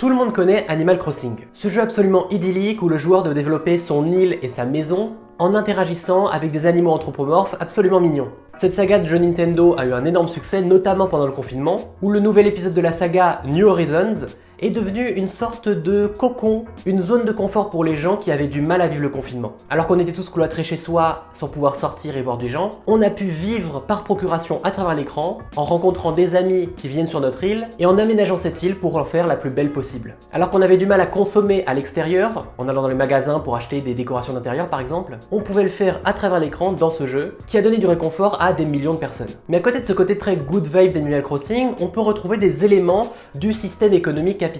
Tout le monde connaît Animal Crossing, ce jeu absolument idyllique où le joueur doit développer son île et sa maison en interagissant avec des animaux anthropomorphes absolument mignons. Cette saga de jeux Nintendo a eu un énorme succès, notamment pendant le confinement, où le nouvel épisode de la saga New Horizons est devenu une sorte de cocon, une zone de confort pour les gens qui avaient du mal à vivre le confinement. Alors qu'on était tous cloîtrés chez soi sans pouvoir sortir et voir des gens, on a pu vivre par procuration à travers l'écran, en rencontrant des amis qui viennent sur notre île et en aménageant cette île pour en faire la plus belle possible. Alors qu'on avait du mal à consommer à l'extérieur, en allant dans les magasins pour acheter des décorations d'intérieur par exemple, on pouvait le faire à travers l'écran dans ce jeu qui a donné du réconfort à des millions de personnes. Mais à côté de ce côté très good vibe d'Animal Crossing, on peut retrouver des éléments du système économique capitaliste.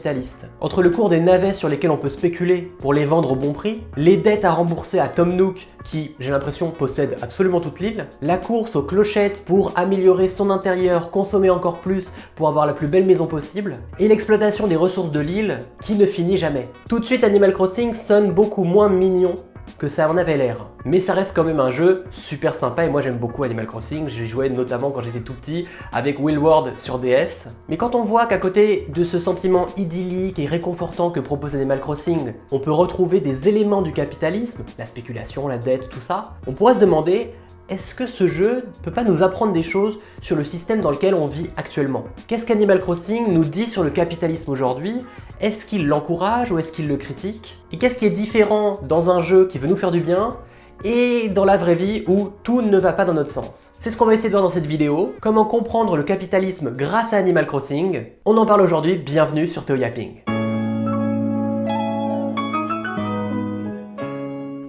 Entre le cours des navets sur lesquels on peut spéculer pour les vendre au bon prix, les dettes à rembourser à Tom Nook qui, j'ai l'impression, possède absolument toute l'île, la course aux clochettes pour améliorer son intérieur, consommer encore plus pour avoir la plus belle maison possible, et l'exploitation des ressources de l'île qui ne finit jamais. Tout de suite, Animal Crossing sonne beaucoup moins mignon que ça en avait l'air. Mais ça reste quand même un jeu super sympa et moi j'aime beaucoup Animal Crossing, j'ai joué notamment quand j'étais tout petit avec Will Ward sur DS. Mais quand on voit qu'à côté de ce sentiment idyllique et réconfortant que propose Animal Crossing, on peut retrouver des éléments du capitalisme, la spéculation, la dette, tout ça, on pourrait se demander est-ce que ce jeu ne peut pas nous apprendre des choses sur le système dans lequel on vit actuellement? Qu'est-ce qu'Animal Crossing nous dit sur le capitalisme aujourd'hui? Est-ce qu'il l'encourage ou est-ce qu'il le critique? Et qu'est-ce qui est différent dans un jeu qui veut nous faire du bien et dans la vraie vie où tout ne va pas dans notre sens? C'est ce qu'on va essayer de voir dans cette vidéo, comment comprendre le capitalisme grâce à Animal Crossing. On en parle aujourd'hui, bienvenue sur Théo Yapping.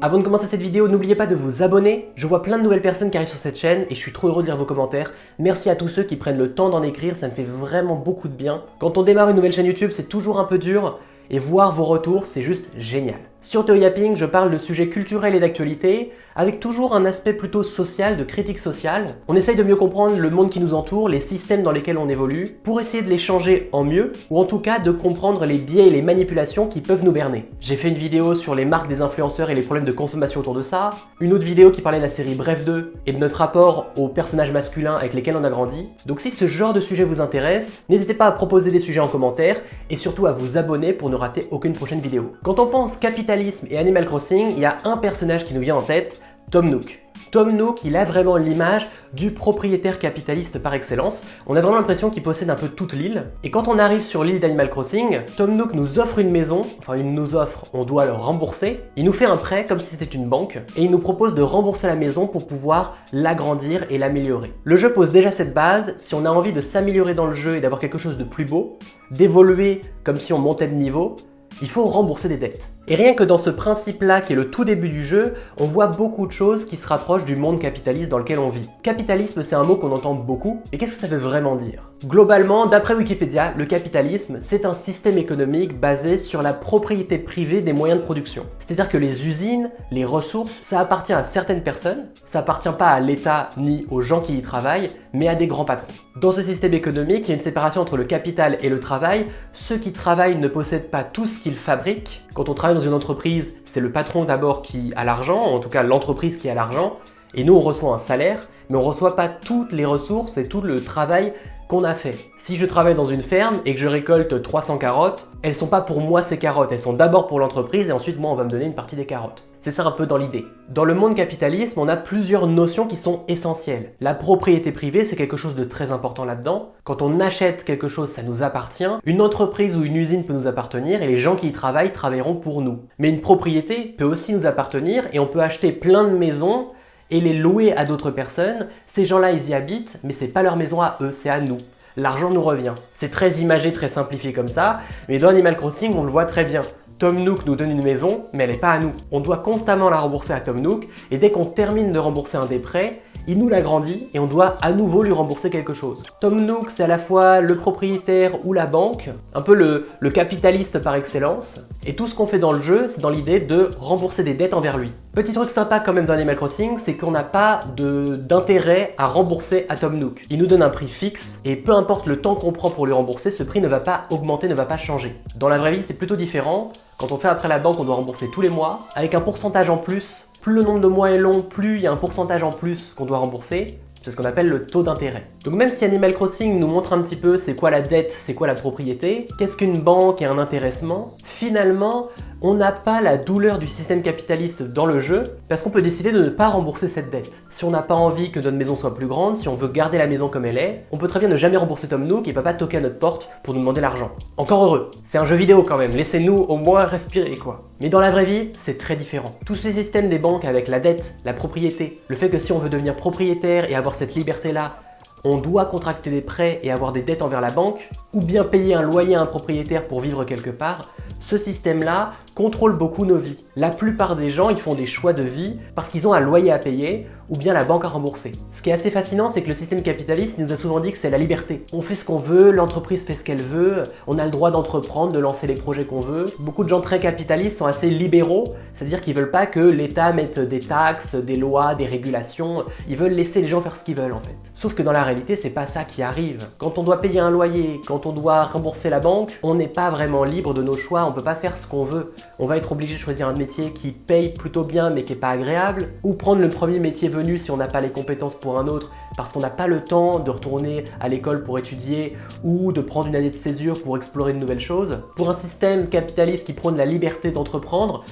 Avant de commencer cette vidéo, n'oubliez pas de vous abonner. Je vois plein de nouvelles personnes qui arrivent sur cette chaîne et je suis trop heureux de lire vos commentaires. Merci à tous ceux qui prennent le temps d'en écrire, ça me fait vraiment beaucoup de bien. Quand on démarre une nouvelle chaîne YouTube, c'est toujours un peu dur et voir vos retours, c'est juste génial. Sur Théo Yapping, je parle de sujets culturels et d'actualité, avec toujours un aspect plutôt social, de critique sociale. On essaye de mieux comprendre le monde qui nous entoure, les systèmes dans lesquels on évolue, pour essayer de les changer en mieux, ou en tout cas de comprendre les biais et les manipulations qui peuvent nous berner. J'ai fait une vidéo sur les marques des influenceurs et les problèmes de consommation autour de ça, une autre vidéo qui parlait de la série Bref 2 et de notre rapport aux personnages masculins avec lesquels on a grandi. Donc si ce genre de sujet vous intéresse, n'hésitez pas à proposer des sujets en commentaire, et surtout à vous abonner pour ne rater aucune prochaine vidéo. Quand on pense capitalisme et Animal Crossing, il y a un personnage qui nous vient en tête, Tom Nook. Tom Nook, il a vraiment l'image du propriétaire capitaliste par excellence. On a vraiment l'impression qu'il possède un peu toute l'île. Et quand on arrive sur l'île d'Animal Crossing, Tom Nook nous offre une maison, enfin il nous offre, on doit le rembourser. Il nous fait un prêt comme si c'était une banque et il nous propose de rembourser la maison pour pouvoir l'agrandir et l'améliorer. Le jeu pose déjà cette base, si on a envie de s'améliorer dans le jeu et d'avoir quelque chose de plus beau, d'évoluer comme si on montait de niveau, il faut rembourser des dettes. Et rien que dans ce principe-là, qui est le tout début du jeu, on voit beaucoup de choses qui se rapprochent du monde capitaliste dans lequel on vit. Capitalisme, c'est un mot qu'on entend beaucoup, et qu'est-ce que ça veut vraiment dire? Globalement, d'après Wikipédia, le capitalisme, c'est un système économique basé sur la propriété privée des moyens de production. C'est-à-dire que les usines, les ressources, ça appartient à certaines personnes, ça appartient pas à l'État ni aux gens qui y travaillent, mais à des grands patrons. Dans ce système économique, il y a une séparation entre le capital et le travail. Ceux qui travaillent ne possèdent pas tout ce qu'ils fabriquent. Quand on travaille dans une entreprise, c'est le patron d'abord qui a l'argent, en tout cas l'entreprise qui a l'argent, et nous on reçoit un salaire, mais on ne reçoit pas toutes les ressources et tout le travail qu'on a fait. Si je travaille dans une ferme et que je récolte 300 carottes, elles sont pas pour moi ces carottes, elles sont d'abord pour l'entreprise et ensuite moi on va me donner une partie des carottes. C'est ça un peu dans l'idée. Dans le monde capitaliste, on a plusieurs notions qui sont essentielles. La propriété privée, c'est quelque chose de très important là-dedans. Quand on achète quelque chose, ça nous appartient. Une entreprise ou une usine peut nous appartenir et les gens qui y travaillent travailleront pour nous. Mais une propriété peut aussi nous appartenir et on peut acheter plein de maisons et les louer à d'autres personnes. Ces gens-là, ils y habitent, mais c'est pas leur maison à eux, c'est à nous. L'argent nous revient. C'est très imagé, très simplifié comme ça, mais dans Animal Crossing, on le voit très bien. Tom Nook nous donne une maison, mais elle n'est pas à nous. On doit constamment la rembourser à Tom Nook, et dès qu'on termine de rembourser un des prêts, il nous l'agrandit et on doit à nouveau lui rembourser quelque chose. Tom Nook, c'est à la fois le propriétaire ou la banque, un peu le capitaliste par excellence, et tout ce qu'on fait dans le jeu, c'est dans l'idée de rembourser des dettes envers lui. Petit truc sympa quand même dans Animal Crossing, c'est qu'on n'a pas d'intérêt à rembourser à Tom Nook. Il nous donne un prix fixe, et peu importe le temps qu'on prend pour lui rembourser, ce prix ne va pas augmenter, ne va pas changer. Dans la vraie vie, c'est plutôt différent. Quand on fait après la banque, on doit rembourser tous les mois, avec un pourcentage en plus. Plus le nombre de mois est long, plus il y a un pourcentage en plus qu'on doit rembourser. C'est ce qu'on appelle le taux d'intérêt. Donc même si Animal Crossing nous montre un petit peu c'est quoi la dette, c'est quoi la propriété, qu'est-ce qu'une banque et un intéressement, finalement, on n'a pas la douleur du système capitaliste dans le jeu parce qu'on peut décider de ne pas rembourser cette dette. Si on n'a pas envie que notre maison soit plus grande, si on veut garder la maison comme elle est, on peut très bien ne jamais rembourser Tom Nook et il va pas toquer à notre porte pour nous demander l'argent. Encore heureux, c'est un jeu vidéo quand même, laissez-nous au moins respirer quoi. Mais dans la vraie vie, c'est très différent. Tous ces systèmes des banques avec la dette, la propriété, le fait que si on veut devenir propriétaire et avoir cette liberté-là, on doit contracter des prêts et avoir des dettes envers la banque, ou bien payer un loyer à un propriétaire pour vivre quelque part, ce système-là contrôle beaucoup nos vies. La plupart des gens, ils font des choix de vie parce qu'ils ont un loyer à payer ou bien la banque à rembourser. Ce qui est assez fascinant, c'est que le système capitaliste nous a souvent dit que c'est la liberté. On fait ce qu'on veut, l'entreprise fait ce qu'elle veut, on a le droit d'entreprendre, de lancer les projets qu'on veut. Beaucoup de gens très capitalistes sont assez libéraux, c'est-à-dire qu'ils veulent pas que l'État mette des taxes, des lois, des régulations, ils veulent laisser les gens faire ce qu'ils veulent en fait. Sauf que dans la réalité, c'est pas ça qui arrive. Quand on doit payer un loyer, quand on doit rembourser la banque, on n'est pas vraiment libre de nos choix, on peut pas faire ce qu'on veut. On va être obligé de choisir un métier qui paye plutôt bien mais qui n'est pas agréable, ou prendre le premier métier venu si on n'a pas les compétences pour un autre parce qu'on n'a pas le temps de retourner à l'école pour étudier ou de prendre une année de césure pour explorer de nouvelles choses. Pour un système capitaliste qui prône la liberté d'entreprendre,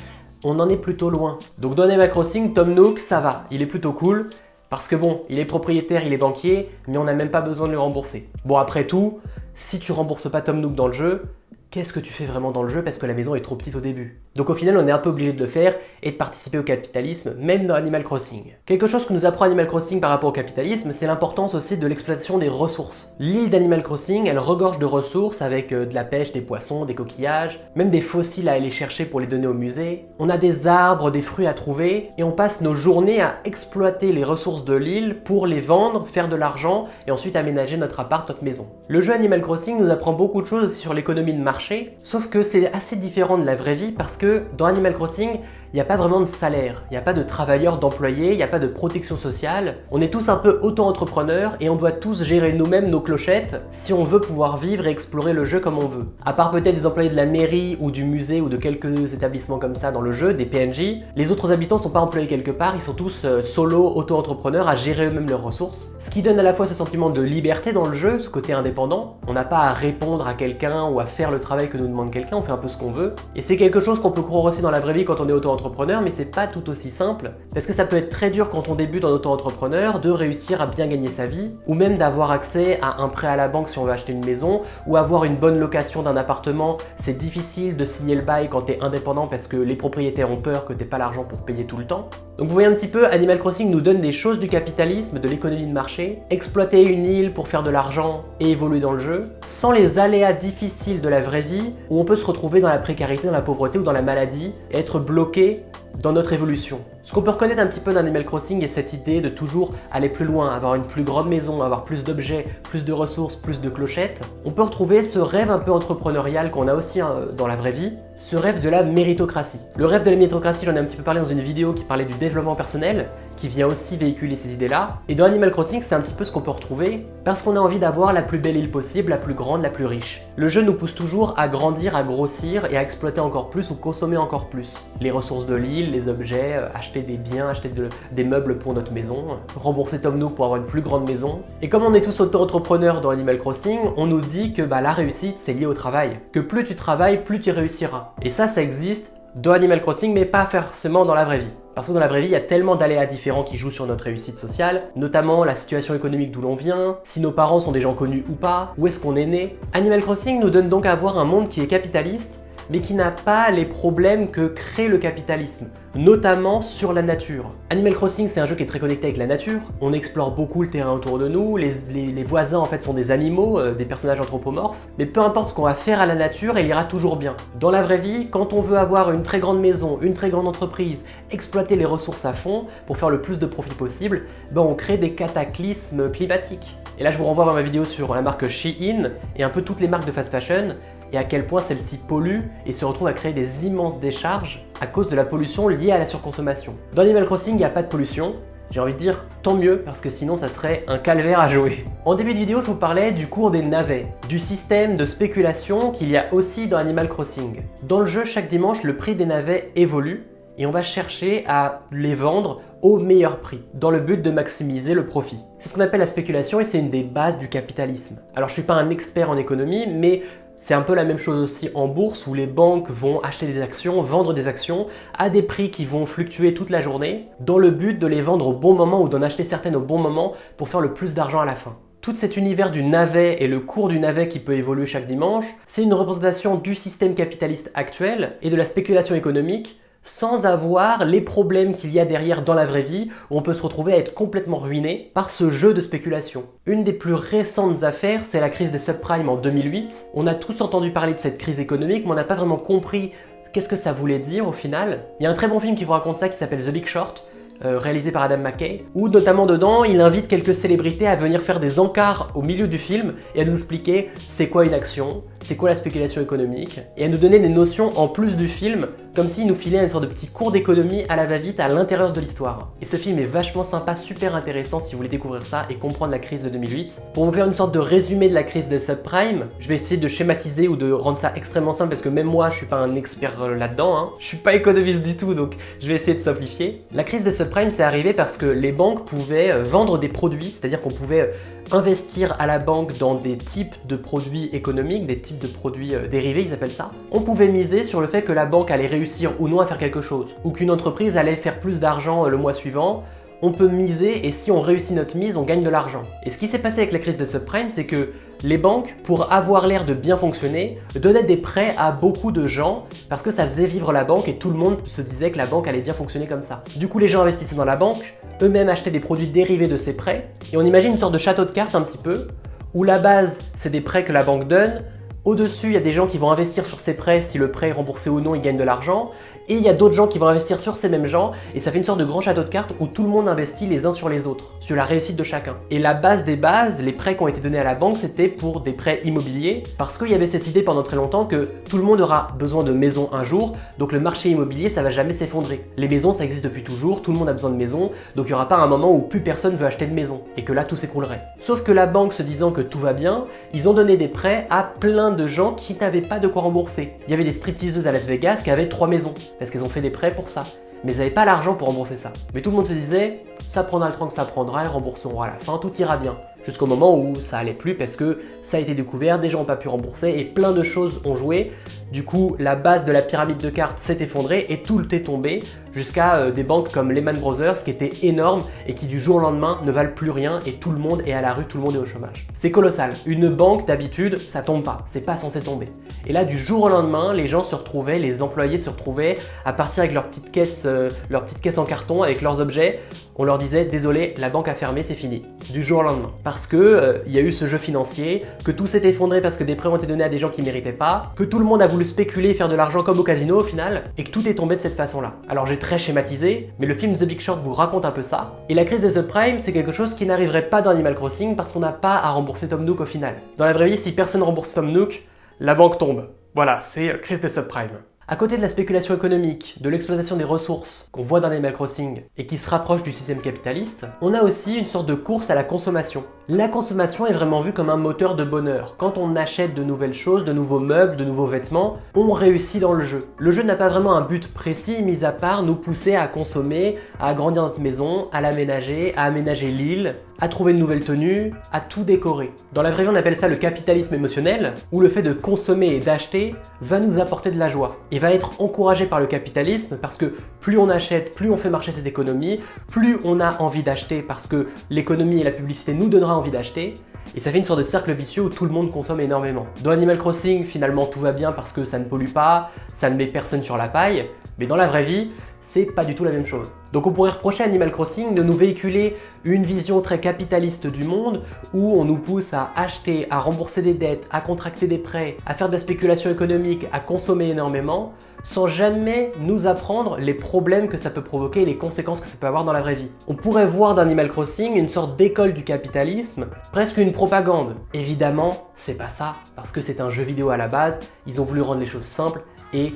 on en est plutôt loin. Donc dans Animal Crossing, Tom Nook, ça va, il est plutôt cool. Parce que bon, il est propriétaire, il est banquier, mais on n'a même pas besoin de le rembourser. Bon après tout, si tu rembourses pas Tom Nook dans le jeu, qu'est-ce que tu fais vraiment dans le jeu parce que la maison est trop petite au début? Donc au final, on est un peu obligé de le faire et de participer au capitalisme, même dans Animal Crossing. Quelque chose que nous apprend Animal Crossing par rapport au capitalisme, c'est l'importance aussi de l'exploitation des ressources. L'île d'Animal Crossing, elle regorge de ressources avec de la pêche, des poissons, des coquillages, même des fossiles à aller chercher pour les donner au musée. On a des arbres, des fruits à trouver et on passe nos journées à exploiter les ressources de l'île pour les vendre, faire de l'argent et ensuite aménager notre appart, notre maison. Le jeu Animal Crossing nous apprend beaucoup de choses aussi sur l'économie de marché, sauf que c'est assez différent de la vraie vie parce que dans Animal Crossing, il n'y a pas vraiment de salaire, il n'y a pas de travailleurs, d'employés, il n'y a pas de protection sociale. On est tous un peu auto-entrepreneurs et on doit tous gérer nous-mêmes nos clochettes si on veut pouvoir vivre et explorer le jeu comme on veut. À part peut-être des employés de la mairie ou du musée ou de quelques établissements comme ça dans le jeu, des PNJ, les autres habitants ne sont pas employés quelque part, ils sont tous solo, auto-entrepreneurs à gérer eux-mêmes leurs ressources. Ce qui donne à la fois ce sentiment de liberté dans le jeu, ce côté indépendant. On n'a pas à répondre à quelqu'un ou à faire le travail que nous demande quelqu'un, on fait un peu ce qu'on veut. Et c'est quelque chose qu'on peut croire aussi dans la vraie vie quand on est auto-entrepreneur, mais c'est pas tout aussi simple parce que ça peut être très dur quand on débute en auto-entrepreneur de réussir à bien gagner sa vie ou même d'avoir accès à un prêt à la banque si on veut acheter une maison ou avoir une bonne location d'un appartement. C'est difficile de signer le bail quand t'es indépendant parce que les propriétaires ont peur que t'aies pas l'argent pour payer tout le temps. Donc vous voyez un petit peu, Animal Crossing nous donne des choses du capitalisme, de l'économie de marché, exploiter une île pour faire de l'argent et évoluer dans le jeu, sans les aléas difficiles de la vraie vie où on peut se retrouver dans la précarité, dans la pauvreté ou dans la maladie et être bloqué dans notre évolution. Ce qu'on peut reconnaître un petit peu dans Animal Crossing est cette idée de toujours aller plus loin, avoir une plus grande maison, avoir plus d'objets, plus de ressources, plus de clochettes. On peut retrouver ce rêve un peu entrepreneurial qu'on a aussi dans la vraie vie, ce rêve de la méritocratie. Le rêve de la méritocratie, j'en ai un petit peu parlé dans une vidéo qui parlait du développement personnel, qui vient aussi véhiculer ces idées-là. Et dans Animal Crossing, c'est un petit peu ce qu'on peut retrouver, parce qu'on a envie d'avoir la plus belle île possible, la plus grande, la plus riche. Le jeu nous pousse toujours à grandir, à grossir et à exploiter encore plus ou consommer encore plus. Les ressources de l'île, les objets, acheter des biens, acheter des meubles pour notre maison, rembourser Tom Nook pour avoir une plus grande maison. Et comme on est tous auto-entrepreneurs dans Animal Crossing, on nous dit que la réussite c'est lié au travail. Que plus tu travailles, plus tu réussiras. Et ça existe dans Animal Crossing, mais pas forcément dans la vraie vie. Parce que dans la vraie vie, il y a tellement d'aléas différents qui jouent sur notre réussite sociale, notamment la situation économique d'où l'on vient, si nos parents sont des gens connus ou pas, où est-ce qu'on est né. Animal Crossing nous donne donc à voir un monde qui est capitaliste, mais qui n'a pas les problèmes que crée le capitalisme, notamment sur la nature. Animal Crossing, c'est un jeu qui est très connecté avec la nature. On explore beaucoup le terrain autour de nous, les voisins en fait sont des animaux, des personnages anthropomorphes, mais peu importe ce qu'on va faire à la nature, elle ira toujours bien. Dans la vraie vie, quand on veut avoir une très grande maison, une très grande entreprise, exploiter les ressources à fond pour faire le plus de profit possible, on crée des cataclysmes climatiques. Et là, je vous renvoie vers ma vidéo sur la marque Shein et un peu toutes les marques de fast fashion, et à quel point celles-ci polluent et se retrouvent à créer des immenses décharges à cause de la pollution liée à la surconsommation. Dans Animal Crossing, il n'y a pas de pollution. J'ai envie de dire tant mieux parce que sinon ça serait un calvaire à jouer. En début de vidéo, je vous parlais du cours des navets, du système de spéculation qu'il y a aussi dans Animal Crossing. Dans le jeu, chaque dimanche, le prix des navets évolue et on va chercher à les vendre au meilleur prix, dans le but de maximiser le profit. C'est ce qu'on appelle la spéculation et c'est une des bases du capitalisme. Alors je suis pas un expert en économie, mais c'est un peu la même chose aussi en bourse où les banques vont acheter des actions, vendre des actions à des prix qui vont fluctuer toute la journée dans le but de les vendre au bon moment ou d'en acheter certaines au bon moment pour faire le plus d'argent à la fin. Tout cet univers du navet et le cours du navet qui peut évoluer chaque dimanche, c'est une représentation du système capitaliste actuel et de la spéculation économique sans avoir les problèmes qu'il y a derrière dans la vraie vie où on peut se retrouver à être complètement ruiné par ce jeu de spéculation. Une des plus récentes affaires, c'est la crise des subprimes en 2008. On a tous entendu parler de cette crise économique, mais on n'a pas vraiment compris qu'est-ce que ça voulait dire au final. Il y a un très bon film qui vous raconte ça qui s'appelle The Big Short, réalisé par Adam McKay, où notamment dedans, il invite quelques célébrités à venir faire des encarts au milieu du film et à nous expliquer c'est quoi une action, c'est quoi la spéculation économique, et à nous donner des notions en plus du film, comme s'il nous filait une sorte de petit cours d'économie à la va-vite à l'intérieur de l'histoire. Et ce film est vachement sympa, super intéressant si vous voulez découvrir ça et comprendre la crise de 2008. Pour vous faire une sorte de résumé de la crise des subprimes, je vais essayer de schématiser ou de rendre ça extrêmement simple parce que même moi je suis pas un expert là-dedans, hein. Je suis pas économiste du tout donc je vais essayer de simplifier. La crise des subprimes c'est arrivé parce que les banques pouvaient vendre des produits, c'est-à-dire qu'on pouvait investir à la banque dans des types de produits économiques, des types de produits dérivés, ils appellent ça. On pouvait miser sur le fait que la banque allait réussir ou non à faire quelque chose, ou qu'une entreprise allait faire plus d'argent le mois suivant. On peut miser et si on réussit notre mise, on gagne de l'argent. Et ce qui s'est passé avec la crise des subprimes, c'est que les banques, pour avoir l'air de bien fonctionner, donnaient des prêts à beaucoup de gens parce que ça faisait vivre la banque et tout le monde se disait que la banque allait bien fonctionner comme ça. Du coup, les gens investissaient dans la banque, eux-mêmes achetaient des produits dérivés de ces prêts et on imagine une sorte de château de cartes un petit peu où la base, c'est des prêts que la banque donne. Au-dessus, il y a des gens qui vont investir sur ces prêts, si le prêt est remboursé ou non, ils gagnent de l'argent. Et il y a d'autres gens qui vont investir sur ces mêmes gens, et ça fait une sorte de grand château de cartes où tout le monde investit les uns sur les autres, sur la réussite de chacun. Et la base des bases, les prêts qui ont été donnés à la banque, c'était pour des prêts immobiliers, parce qu'il y avait cette idée pendant très longtemps que tout le monde aura besoin de maisons un jour, donc le marché immobilier, ça va jamais s'effondrer. Les maisons, ça existe depuis toujours, tout le monde a besoin de maisons, donc il n'y aura pas un moment où plus personne veut acheter de maison, et que là, tout s'écroulerait. Sauf que la banque, se disant que tout va bien, ils ont donné des prêts à plein de gens qui n'avaient pas de quoi rembourser. Il y avait des stripteaseuses à Las Vegas qui avaient 3 maisons, parce qu'elles ont fait des prêts pour ça. Mais ils n'avaient pas l'argent pour rembourser ça. Mais tout le monde se disait, ça prendra le temps que ça prendra, elles rembourseront à la fin, tout ira bien. Jusqu'au moment où ça allait plus parce que ça a été découvert, des gens n'ont pas pu rembourser et plein de choses ont joué. Du coup, la base de la pyramide de cartes s'est effondrée et tout est tombé jusqu'à des banques comme Lehman Brothers qui étaient énormes et qui du jour au lendemain ne valent plus rien et tout le monde est à la rue, tout le monde est au chômage. C'est colossal. Une banque d'habitude, ça tombe pas, c'est pas censé tomber. Et là, du jour au lendemain, les gens se retrouvaient, les employés se retrouvaient à partir avec leur petite caisse en carton avec leurs objets. On leur disait désolé, la banque a fermé, c'est fini. Du jour au lendemain. Parce que il y a eu ce jeu financier, que tout s'est effondré parce que des prêts ont été donnés à des gens qui ne méritaient pas, que tout le monde a voulu spéculer et faire de l'argent comme au casino au final, et que tout est tombé de cette façon-là. Alors j'ai très schématisé, mais le film The Big Short vous raconte un peu ça. Et la crise des subprimes, c'est quelque chose qui n'arriverait pas dans Animal Crossing parce qu'on n'a pas à rembourser Tom Nook au final. Dans la vraie vie, si personne rembourse Tom Nook, la banque tombe. Voilà, c'est crise des subprimes. À côté de la spéculation économique, de l'exploitation des ressources qu'on voit dans Animal Crossing et qui se rapproche du système capitaliste, on a aussi une sorte de course à la consommation. La consommation est vraiment vue comme un moteur de bonheur. Quand on achète de nouvelles choses, de nouveaux meubles, de nouveaux vêtements, on réussit dans le jeu. Le jeu n'a pas vraiment un but précis, mis à part nous pousser à consommer, à agrandir notre maison, à l'aménager, à aménager l'île, à trouver de nouvelles tenues, à tout décorer. Dans la vraie vie, on appelle ça le capitalisme émotionnel, où le fait de consommer et d'acheter va nous apporter de la joie et va être encouragé par le capitalisme parce que plus on achète, plus on fait marcher cette économie, plus on a envie d'acheter parce que l'économie et la publicité nous donnera envie d'acheter. Et ça fait une sorte de cercle vicieux où tout le monde consomme énormément. Dans Animal Crossing, finalement tout va bien parce que ça ne pollue pas, ça ne met personne sur la paille, mais dans la vraie vie, c'est pas du tout la même chose. Donc on pourrait reprocher à Animal Crossing de nous véhiculer une vision très capitaliste du monde où on nous pousse à acheter, à rembourser des dettes, à contracter des prêts, à faire de la spéculation économique, à consommer énormément, sans jamais nous apprendre les problèmes que ça peut provoquer et les conséquences que ça peut avoir dans la vraie vie. On pourrait voir dans Animal Crossing une sorte d'école du capitalisme, presque une propagande. Évidemment, c'est pas ça, parce que c'est un jeu vidéo à la base, ils ont voulu rendre les choses simples et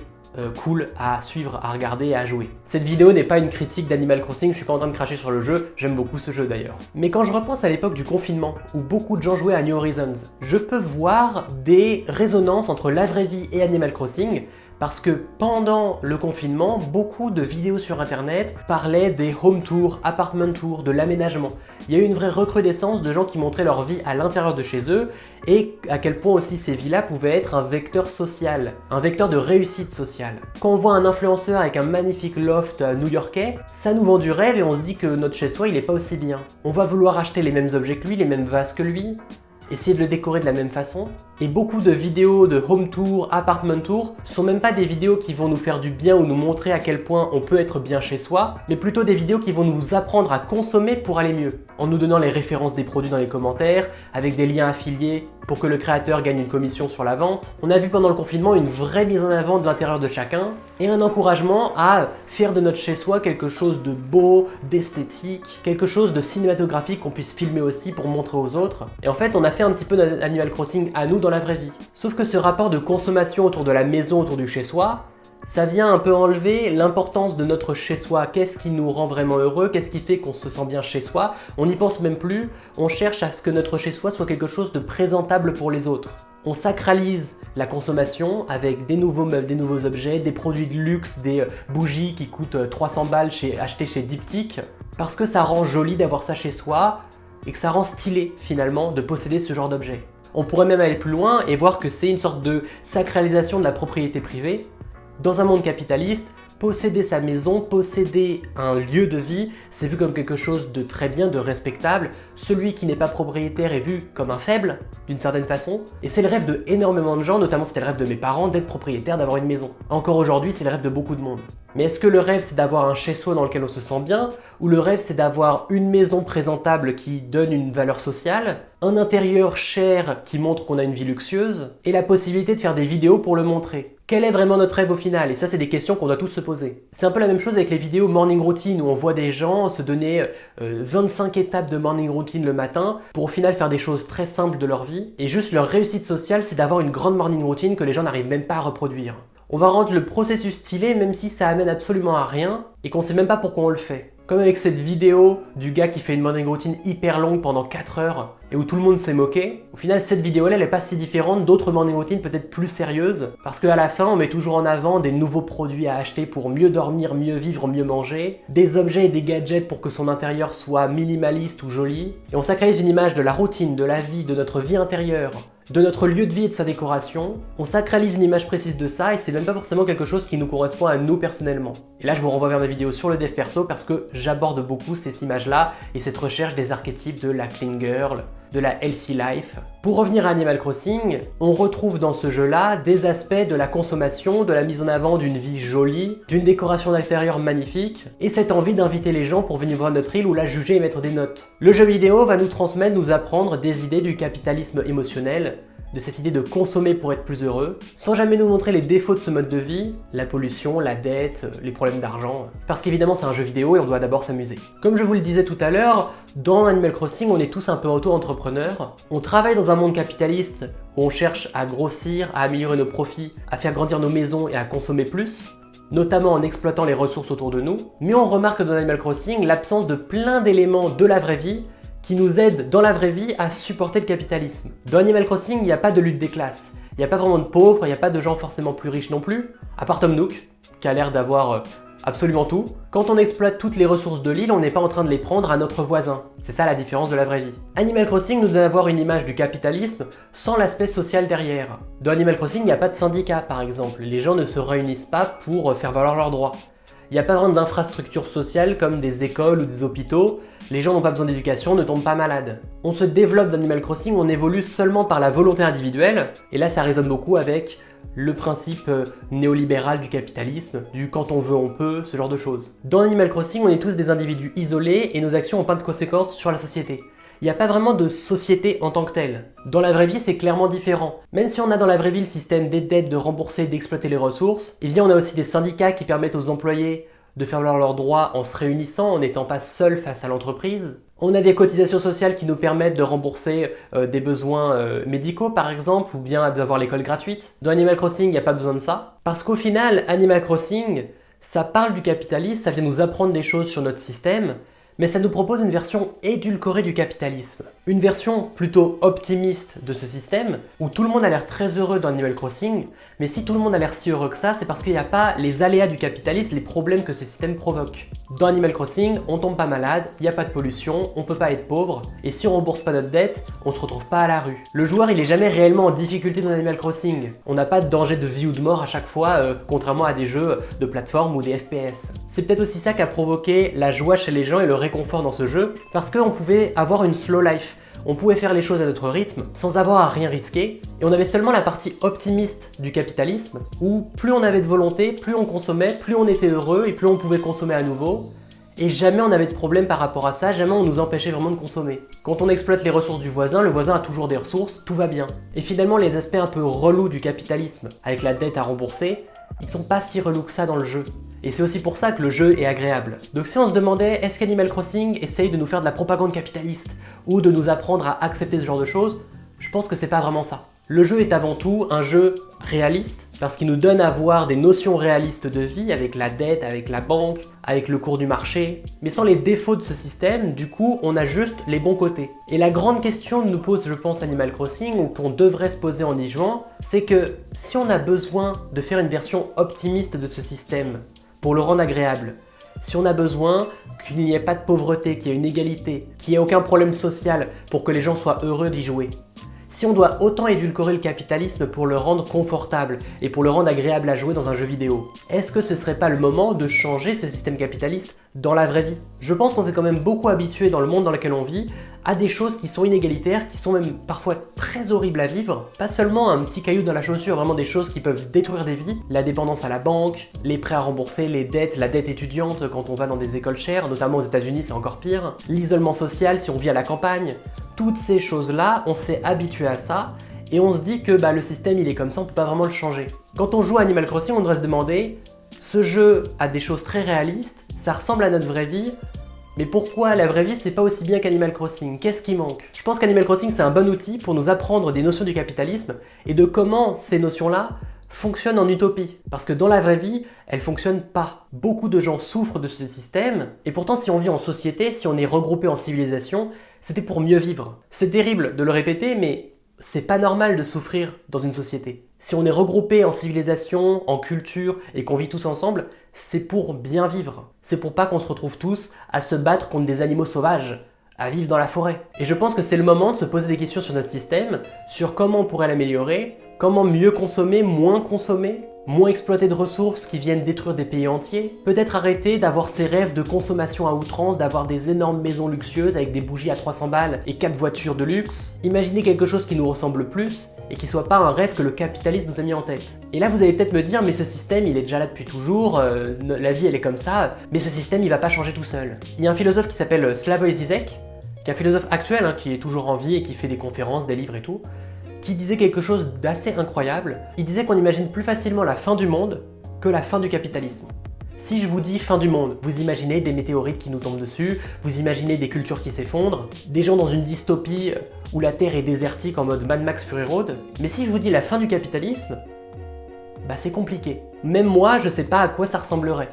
cool à suivre, à regarder et à jouer. Cette vidéo n'est pas une critique d'Animal Crossing, je suis pas en train de cracher sur le jeu, j'aime beaucoup ce jeu d'ailleurs. Mais quand je repense à l'époque du confinement, où beaucoup de gens jouaient à New Horizons, je peux voir des résonances entre la vraie vie et Animal Crossing, parce que pendant le confinement, beaucoup de vidéos sur internet parlaient des home tours, apartment tours, de l'aménagement. Il y a eu une vraie recrudescence de gens qui montraient leur vie à l'intérieur de chez eux et à quel point aussi ces villas pouvaient être un vecteur social, un vecteur de réussite sociale. Quand on voit un influenceur avec un magnifique loft new-yorkais, ça nous vend du rêve et on se dit que notre chez-soi il est pas aussi bien. On va vouloir acheter les mêmes objets que lui, les mêmes vases que lui, essayer de le décorer de la même façon. Et beaucoup de vidéos de home tour, apartment tour sont même pas des vidéos qui vont nous faire du bien ou nous montrer à quel point on peut être bien chez soi, mais plutôt des vidéos qui vont nous apprendre à consommer pour aller mieux, en nous donnant les références des produits dans les commentaires, avec des liens affiliés pour que le créateur gagne une commission sur la vente. On a vu pendant le confinement une vraie mise en avant de l'intérieur de chacun et un encouragement à faire de notre chez-soi quelque chose de beau, d'esthétique, quelque chose de cinématographique qu'on puisse filmer aussi pour montrer aux autres. Et en fait, on a fait un petit peu d'Animal Crossing à nous dans la vraie vie. Sauf que ce rapport de consommation autour de la maison, autour du chez-soi, ça vient un peu enlever l'importance de notre chez-soi. Qu'est-ce qui nous rend vraiment heureux? Qu'est-ce qui fait qu'on se sent bien chez soi? On n'y pense même plus. On cherche à ce que notre chez-soi soit quelque chose de présentable pour les autres. On sacralise la consommation avec des nouveaux meubles, des nouveaux objets, des produits de luxe, des bougies qui coûtent 300 balles achetées chez Diptyque, parce que ça rend joli d'avoir ça chez soi et que ça rend stylé finalement de posséder ce genre d'objet. On pourrait même aller plus loin et voir que c'est une sorte de sacralisation de la propriété privée. Dans un monde capitaliste, posséder sa maison, posséder un lieu de vie, c'est vu comme quelque chose de très bien, de respectable. Celui qui n'est pas propriétaire est vu comme un faible, d'une certaine façon. Et c'est le rêve de énormément de gens, notamment c'était le rêve de mes parents, d'être propriétaire, d'avoir une maison. Encore aujourd'hui, c'est le rêve de beaucoup de monde. Mais est-ce que le rêve c'est d'avoir un chez-soi dans lequel on se sent bien, ou le rêve c'est d'avoir une maison présentable qui donne une valeur sociale, un intérieur cher qui montre qu'on a une vie luxueuse, et la possibilité de faire des vidéos pour le montrer? Quel est vraiment notre rêve au final? Et ça, c'est des questions qu'on doit tous se poser. C'est un peu la même chose avec les vidéos morning routine où on voit des gens se donner 25 étapes de morning routine le matin pour au final faire des choses très simples de leur vie. Et juste leur réussite sociale, c'est d'avoir une grande morning routine que les gens n'arrivent même pas à reproduire. On va rendre le processus stylé même si ça amène absolument à rien et qu'on sait même pas pourquoi on le fait. Comme avec cette vidéo du gars qui fait une morning routine hyper longue pendant 4 heures et où tout le monde s'est moqué. Au final, cette vidéo-là, elle n'est pas si différente d'autres morning routines peut-être plus sérieuses parce qu'à la fin, on met toujours en avant des nouveaux produits à acheter pour mieux dormir, mieux vivre, mieux manger, des objets et des gadgets pour que son intérieur soit minimaliste ou joli. Et on sacralise une image de la routine, de la vie, de notre vie intérieure, de notre lieu de vie et de sa décoration. On sacralise une image précise de ça et c'est même pas forcément quelque chose qui nous correspond à nous personnellement. Et là, je vous renvoie vers ma vidéo sur le dev perso parce que j'aborde beaucoup ces images-là et cette recherche des archétypes de la clean girl, de la healthy life. Pour revenir à Animal Crossing, on retrouve dans ce jeu-là des aspects de la consommation, de la mise en avant d'une vie jolie, d'une décoration d'intérieur magnifique, et cette envie d'inviter les gens pour venir voir notre île ou la juger et mettre des notes. Le jeu vidéo va nous transmettre, nous apprendre des idées du capitalisme émotionnel, de cette idée de consommer pour être plus heureux, sans jamais nous montrer les défauts de ce mode de vie, la pollution, la dette, les problèmes d'argent, parce qu'évidemment c'est un jeu vidéo et on doit d'abord s'amuser. Comme je vous le disais tout à l'heure, dans Animal Crossing on est tous un peu auto-entrepreneurs, on travaille dans un monde capitaliste où on cherche à grossir, à améliorer nos profits, à faire grandir nos maisons et à consommer plus, notamment en exploitant les ressources autour de nous, mais on remarque dans Animal Crossing l'absence de plein d'éléments de la vraie vie qui nous aident dans la vraie vie à supporter le capitalisme. Dans Animal Crossing, il n'y a pas de lutte des classes. Il n'y a pas vraiment de pauvres, il n'y a pas de gens forcément plus riches non plus, à part Tom Nook, qui a l'air d'avoir absolument tout. Quand on exploite toutes les ressources de l'île, on n'est pas en train de les prendre à notre voisin. C'est ça la différence de la vraie vie. Animal Crossing nous donne à voir une image du capitalisme sans l'aspect social derrière. Dans Animal Crossing, il n'y a pas de syndicat par exemple. Les gens ne se réunissent pas pour faire valoir leurs droits. Il n'y a pas vraiment d'infrastructures sociales comme des écoles ou des hôpitaux. Les gens n'ont pas besoin d'éducation, ne tombent pas malades. On se développe dans Animal Crossing, on évolue seulement par la volonté individuelle. Et là, ça résonne beaucoup avec le principe néolibéral du capitalisme, du quand on veut on peut, ce genre de choses. Dans Animal Crossing, on est tous des individus isolés et nos actions ont pas de conséquences sur la société. Il n'y a pas vraiment de société en tant que telle. Dans la vraie vie, c'est clairement différent. Même si on a dans la vraie vie le système des dettes, de rembourser, d'exploiter les ressources, eh bien on a aussi des syndicats qui permettent aux employés de faire valoir leurs droits en se réunissant, en n'étant pas seuls face à l'entreprise. On a des cotisations sociales qui nous permettent de rembourser des besoins médicaux par exemple, ou bien d'avoir l'école gratuite. Dans Animal Crossing, il n'y a pas besoin de ça. Parce qu'au final, Animal Crossing, ça parle du capitalisme, ça vient nous apprendre des choses sur notre système, mais ça nous propose une version édulcorée du capitalisme. Une version plutôt optimiste de ce système, où tout le monde a l'air très heureux dans Animal Crossing, mais si tout le monde a l'air si heureux que ça, c'est parce qu'il n'y a pas les aléas du capitalisme, les problèmes que ce système provoque. Dans Animal Crossing, on tombe pas malade, il n'y a pas de pollution, on peut pas être pauvre, et si on rembourse pas notre dette, on se retrouve pas à la rue. Le joueur, il est jamais réellement en difficulté dans Animal Crossing. On n'a pas de danger de vie ou de mort à chaque fois, contrairement à des jeux de plateforme ou des FPS. C'est peut-être aussi ça qui a provoqué la joie chez les gens et le réconfort dans ce jeu, parce qu'on pouvait avoir une slow life. On pouvait faire les choses à notre rythme, sans avoir à rien risquer, et on avait seulement la partie optimiste du capitalisme, où plus on avait de volonté, plus on consommait, plus on était heureux, et plus on pouvait consommer à nouveau, et jamais on avait de problème par rapport à ça, jamais on nous empêchait vraiment de consommer. Quand on exploite les ressources du voisin, le voisin a toujours des ressources, tout va bien. Et finalement, les aspects un peu relous du capitalisme, avec la dette à rembourser, ils sont pas si relous que ça dans le jeu. Et c'est aussi pour ça que le jeu est agréable. Donc si on se demandait, est-ce qu'Animal Crossing essaye de nous faire de la propagande capitaliste ou de nous apprendre à accepter ce genre de choses, je pense que c'est pas vraiment ça. Le jeu est avant tout un jeu réaliste, parce qu'il nous donne à voir des notions réalistes de vie avec la dette, avec la banque, avec le cours du marché. Mais sans les défauts de ce système, du coup, on a juste les bons côtés. Et la grande question que nous pose, je pense, Animal Crossing, ou qu'on devrait se poser en y jouant, c'est que si on a besoin de faire une version optimiste de ce système, pour le rendre agréable, si on a besoin qu'il n'y ait pas de pauvreté, qu'il y ait une égalité, qu'il n'y ait aucun problème social pour que les gens soient heureux d'y jouer, si on doit autant édulcorer le capitalisme pour le rendre confortable et pour le rendre agréable à jouer dans un jeu vidéo, est-ce que ce serait pas le moment de changer ce système capitaliste dans la vraie vie? Je pense qu'on s'est quand même beaucoup habitué dans le monde dans lequel on vit à des choses qui sont inégalitaires, qui sont même parfois très horribles à vivre. Pas seulement un petit caillou dans la chaussure, vraiment des choses qui peuvent détruire des vies. La dépendance à la banque, les prêts à rembourser, les dettes, la dette étudiante quand on va dans des écoles chères, notamment aux États-Unis c'est encore pire. L'isolement social si on vit à la campagne. Toutes ces choses-là, on s'est habitué à ça et on se dit que le système il est comme ça, on peut pas vraiment le changer. Quand on joue à Animal Crossing, on devrait se demander, ce jeu a des choses très réalistes, ça ressemble à notre vraie vie, mais pourquoi la vraie vie c'est pas aussi bien qu'Animal Crossing? Qu'est-ce qui manque? Je pense qu'Animal Crossing c'est un bon outil pour nous apprendre des notions du capitalisme et de comment ces notions-là fonctionnent en utopie. Parce que dans la vraie vie, elles fonctionnent pas. Beaucoup de gens souffrent de ce système, et pourtant si on vit en société, si on est regroupé en civilisation, c'était pour mieux vivre. C'est terrible de le répéter, mais c'est pas normal de souffrir dans une société. Si on est regroupé en civilisation, en culture, et qu'on vit tous ensemble, c'est pour bien vivre. C'est pour pas qu'on se retrouve tous à se battre contre des animaux sauvages, à vivre dans la forêt. Et je pense que c'est le moment de se poser des questions sur notre système, sur comment on pourrait l'améliorer, comment mieux consommer, moins exploiter de ressources qui viennent détruire des pays entiers, peut-être arrêter d'avoir ces rêves de consommation à outrance, d'avoir des énormes maisons luxueuses avec des bougies à 300 balles et 4 voitures de luxe, imaginer quelque chose qui nous ressemble plus et qui soit pas un rêve que le capitalisme nous a mis en tête. Et là vous allez peut-être me dire, mais ce système il est déjà là depuis toujours, la vie elle est comme ça, mais ce système il va pas changer tout seul. Il y a un philosophe qui s'appelle Slavoj Žižek, qui est un philosophe actuel, qui est toujours en vie et qui fait des conférences, des livres et tout, qui disait quelque chose d'assez incroyable. Il disait qu'on imagine plus facilement la fin du monde que la fin du capitalisme. Si je vous dis fin du monde, vous imaginez des météorites qui nous tombent dessus, vous imaginez des cultures qui s'effondrent, des gens dans une dystopie où la Terre est désertique en mode Mad Max Fury Road. Mais si je vous dis la fin du capitalisme, c'est compliqué. Même moi, je sais pas à quoi ça ressemblerait.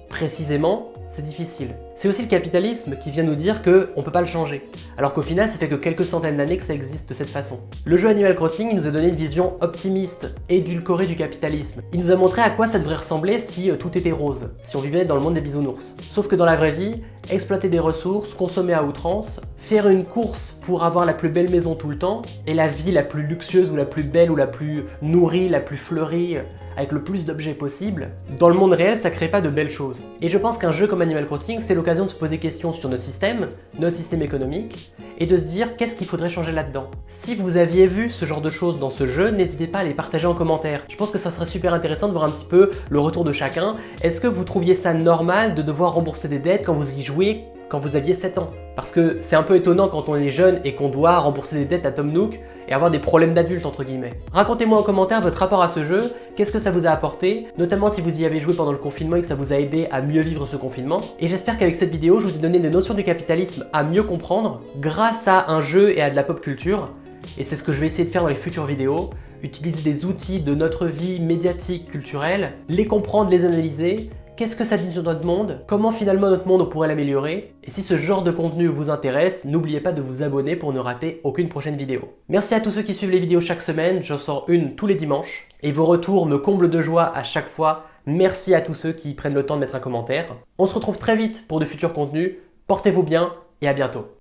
Précisément, c'est difficile. C'est aussi le capitalisme qui vient nous dire qu'on peut pas le changer, alors qu'au final ça fait que quelques centaines d'années que ça existe de cette façon. Le jeu Animal Crossing il nous a donné une vision optimiste, édulcorée du capitalisme. Il nous a montré à quoi ça devrait ressembler si tout était rose, si on vivait dans le monde des bisounours. Sauf que dans la vraie vie, exploiter des ressources, consommer à outrance, faire une course pour avoir la plus belle maison tout le temps, et la vie la plus luxueuse ou la plus belle ou la plus nourrie, la plus fleurie, avec le plus d'objets possible, dans le monde réel ça crée pas de belles choses. Et je pense qu'un jeu comme Animal Crossing c'est l'occasion de se poser des questions sur notre système économique, et de se dire qu'est-ce qu'il faudrait changer là-dedans. Si vous aviez vu ce genre de choses dans ce jeu, n'hésitez pas à les partager en commentaire. Je pense que ça serait super intéressant de voir un petit peu le retour de chacun. Est-ce que vous trouviez ça normal de devoir rembourser des dettes quand vous y jouez quand vous aviez 7 ans. Parce que c'est un peu étonnant quand on est jeune et qu'on doit rembourser des dettes à Tom Nook et avoir des problèmes d'adulte entre guillemets. Racontez-moi en commentaire votre rapport à ce jeu, qu'est-ce que ça vous a apporté, notamment si vous y avez joué pendant le confinement et que ça vous a aidé à mieux vivre ce confinement. Et j'espère qu'avec cette vidéo, je vous ai donné des notions du capitalisme à mieux comprendre grâce à un jeu et à de la pop culture. Et c'est ce que je vais essayer de faire dans les futures vidéos, utiliser des outils de notre vie médiatique, culturelle, les comprendre, les analyser. Qu'est-ce que ça dit sur notre monde? Comment finalement notre monde on pourrait l'améliorer? Et si ce genre de contenu vous intéresse, n'oubliez pas de vous abonner pour ne rater aucune prochaine vidéo. Merci à tous ceux qui suivent les vidéos chaque semaine, j'en sors une tous les dimanches. Et vos retours me comblent de joie à chaque fois. Merci à tous ceux qui prennent le temps de mettre un commentaire. On se retrouve très vite pour de futurs contenus. Portez-vous bien et à bientôt.